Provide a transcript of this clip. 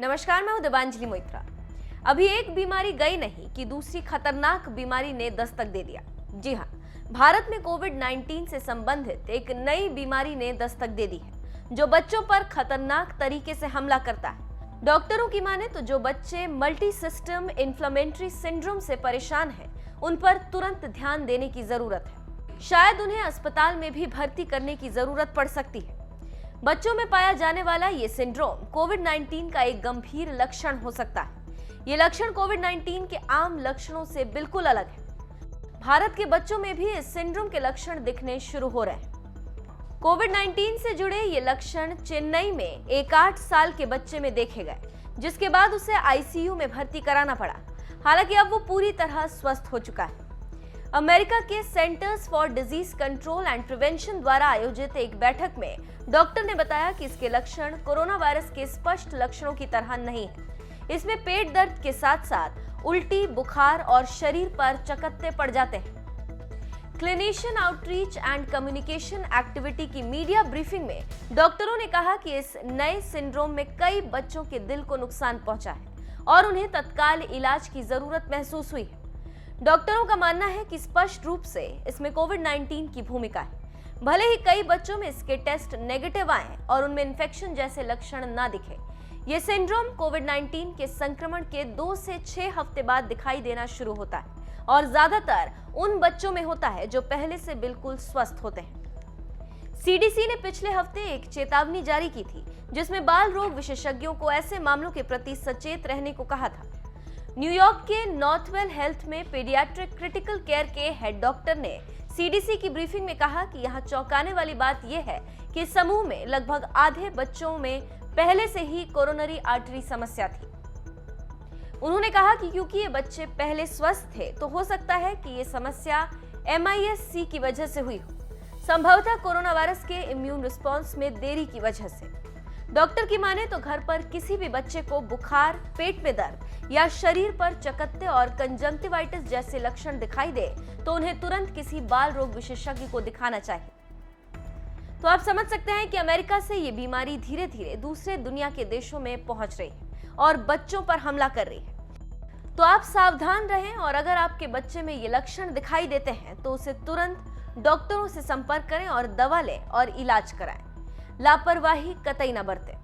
नमस्कार, मैं हूं दिबांजलि मोइत्रा। अभी एक बीमारी गई नहीं कि दूसरी खतरनाक बीमारी ने दस्तक दे दिया। जी हां, भारत में कोविड-19 से संबंधित एक नई बीमारी ने दस्तक दे दी है, जो बच्चों पर खतरनाक तरीके से हमला करता है। डॉक्टरों की माने तो जो बच्चे मल्टी सिस्टम इन्फ्लेमेटरी सिंड्रोम से परेशान हैं, उन पर तुरंत ध्यान देने की जरूरत है। शायद उन्हें अस्पताल में भी भर्ती करने की जरूरत पड़ सकती है। बच्चों में पाया जाने वाला ये सिंड्रोम कोविड-19 का एक गंभीर लक्षण हो सकता है। ये लक्षण कोविड-19 के आम लक्षणों से बिल्कुल अलग है। भारत के बच्चों में भी इस सिंड्रोम के लक्षण दिखने शुरू हो रहे हैं। कोविड-19 से जुड़े ये लक्षण चेन्नई में एक 8 साल के बच्चे में देखे गए, जिसके बाद उसे आईसीयू में भर्ती कराना पड़ा। हालांकि अब वो पूरी तरह स्वस्थ हो चुका है। अमेरिका के centres for disease control and prevention द्वारा आयोजित एक बैठक में डॉक्टर ने बताया कि इसके लक्षण कोरोना वायरस के स्पष्ट लक्षणों की तरह नहीं है। इसमें पेट दर्द के साथ साथ उल्टी, बुखार और शरीर पर चकत्ते पड़ जाते हैं। Clinician outreach and communication activity की मीडिया ब्रीफिंग में डॉक्टरों ने कहा कि इस नए सिंड्रोम में कई बच्चों के दिल को नुकसान पहुंचा है और उन्हें तत्काल इलाज की जरूरत महसूस हुई है। डॉक्टरों का मानना है कि स्पष्ट रूप से इसमें कोविड-19 की भूमिका है। भले ही कई बच्चों में इसके टेस्ट नेगेटिव आए और उनमें इन्फेक्शन जैसे लक्षण ना दिखे, ये सिंड्रोम कोविड-19 के संक्रमण के 2 से 6 हफ्ते बाद दिखाई देना शुरू होता है और ज्यादातर उन बच्चों में होता है जो पहले से बिल्कुल स्वस्थ होते हैं। सीडीसी ने पिछले हफ्ते एक चेतावनी जारी की थी, जिसमें बाल रोग विशेषज्ञों को ऐसे मामलों के प्रति सचेत रहने को कहा था। न्यूयॉर्क के नॉर्थवेल हेल्थ में पीडियाट्रिक क्रिटिकल केयर के हेड डॉक्टर ने सीडीसी की ब्रीफिंग में कहा कि यहाँ चौंकाने वाली बात यह है कि समूह में लगभग आधे बच्चों में पहले से ही कोरोनरी आर्टरी समस्या थी। उन्होंने कहा कि क्योंकि ये बच्चे पहले स्वस्थ थे, तो हो सकता है कि ये समस्या MIS-C की वजह से हुई हो, संभवतः कोरोना वायरस के इम्यून रिस्पॉन्स में देरी की वजह से। डॉक्टर की माने तो घर पर किसी भी बच्चे को बुखार, पेट में दर्द या शरीर पर चकत्ते और कंजंक्टिवाइटिस जैसे लक्षण दिखाई दे तो उन्हें तुरंत किसी बाल रोग विशेषज्ञ को दिखाना चाहिए। तो आप समझ सकते हैं कि अमेरिका से ये बीमारी धीरे धीरे दूसरे दुनिया के देशों में पहुंच रही है और बच्चों पर हमला कर रही है। तो आप सावधान रहें और अगर आपके बच्चे में ये लक्षण दिखाई देते हैं तो उसे तुरंत डॉक्टरों से संपर्क करें और दवा लें और इलाज कराएं। लापरवाही कतई न बरतें।